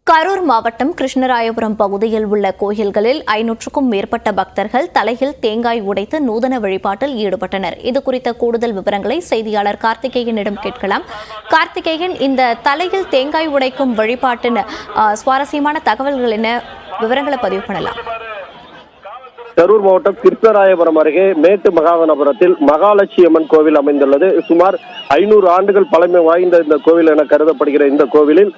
கரூர் மாவட்டம் கிருஷ்ணராயபுரம் பகுதியில் உள்ள கோயில்களில் 500க்கும் மேற்பட்ட பக்தர்கள் தலையில் தேங்காய் உடைத்து நூதன வழிபாட்டில் ஈடுபட்டனர். இதுகுறித்த கூடுதல் விவரங்களை செய்தியாளர் கார்த்திகேயனிடம் கேட்கலாம். கார்த்திகேயன், இந்த தலையில் தேங்காய் உடைக்கும் வழிபாட்டின் சுவாரஸ்யமான தகவல்கள் என்ன, விவரங்களை பதிவு பண்ணலாம். கரூர் மாவட்டம் கிருஷ்ணராயபுரம் அருகே மேட்டு மகாதனபுரத்தில் மகாலட்சுமி அம்மன் கோவில் அமைந்துள்ளது. சுமார் 500 ஆண்டுகள் பழமை வாய்ந்த இந்த கோவில் என கருதப்படுகிற இந்த கோவிலில்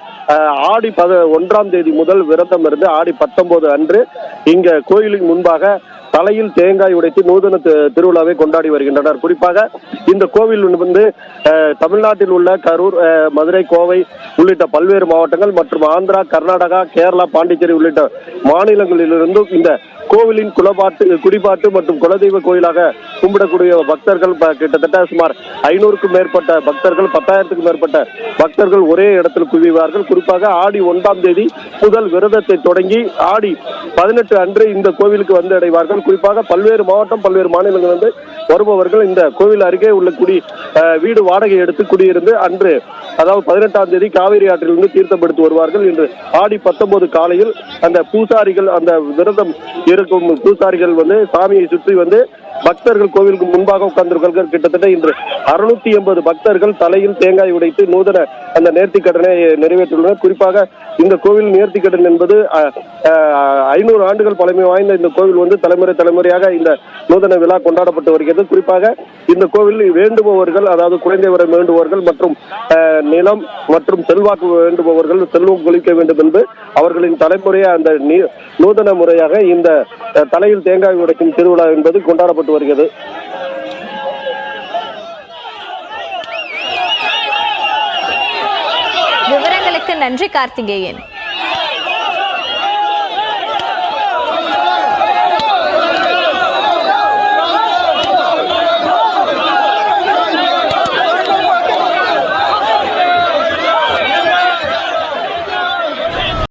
ஆடி 1ஆம் தேதி முதல் விரதம் இருந்து ஆடி 19 அன்று இங்க கோயிலின் முன்பாக தலையில் தேங்காய் உடைத்து நூதன திருவிழாவை கொண்டாடி வருகின்றனர். குறிப்பாக இந்த கோவில் வந்து தமிழ்நாட்டில் உள்ள கரூர், மதுரை, கோவை உள்ளிட்ட பல்வேறு மாவட்டங்கள் மற்றும் ஆந்திரா, கர்நாடகா, கேரளா, பாண்டிச்சேரி உள்ளிட்ட மாநிலங்களிலிருந்து இந்த கோவிலின் குடிபாட்டு மற்றும் குலதெய்வ கோயிலாக கும்பிடக்கூடிய பக்தர்கள் கிட்டத்தட்ட சுமார் 500க்கும் மேற்பட்ட பக்தர்கள், 10,000க்கும் மேற்பட்ட பக்தர்கள் ஒரே இடத்தில் குவிவார்கள். குறிப்பாக ஆடி 1ஆம் தேதி முதல் விரதத்தை தொடங்கி ஆடி 18 அன்று இந்த கோவிலுக்கு வந்து அடைவார்கள். குறிப்பாக பல்வேறு மாவட்டம், பல்வேறு மாநிலங்கள் வந்து வருபவர்கள் இந்த கோவில் அருகே உள்ள வீடு வாடகை எடுத்து குடியிருந்து அன்று, அதாவது 18ஆம் தேதி காவிரி ஆற்றிலிருந்து தீர்த்தப்படுத்தி வருவார்கள். இன்று ஆடி 19 காலையில் அந்த பூசாரிகள், அந்த விரதம் இருக்கும் பூசாரிகள் வந்து சாமியை சுற்றி வந்து பக்தர்கள் கோவிலுக்கு முன்பாக உட்கார்ந்திருக்கிறார்கள். கிட்டத்தட்ட இன்று 680 பக்தர்கள் தலையில் தேங்காய் உடைத்து நூதன அந்த நேர்த்திக்கடனை நிறைவேற்றியுள்ளனர். குறிப்பாக இந்த கோவில் நேர்த்திக்கடன் என்பது 500 ஆண்டுகள் பழமை வாய்ந்த இந்த கோவில் வந்து தலைமுறையாக இந்த நூதன விழா கொண்டாடப்பட்டு வருகிறது. குறிப்பாக இந்த கோவில் வேண்டுபவர்கள், அதாவது குழந்தை வர வேண்டுபவர்கள் மற்றும் நிலம் மற்றும் செல்வாக்கு வேண்டுபவர்கள் செல்வம் கொளிக்க வேண்டும் என்று அவர்களின் தலைமுறையாக அந்த நூதன முறையாக இந்த தலையில் தேங்காய் உடைக்கும் திருவிழா என்பது கொண்டாடப்பட்டு வருகிறது. விவரங்களுக்கு நன்றி கார்த்திகேயன்.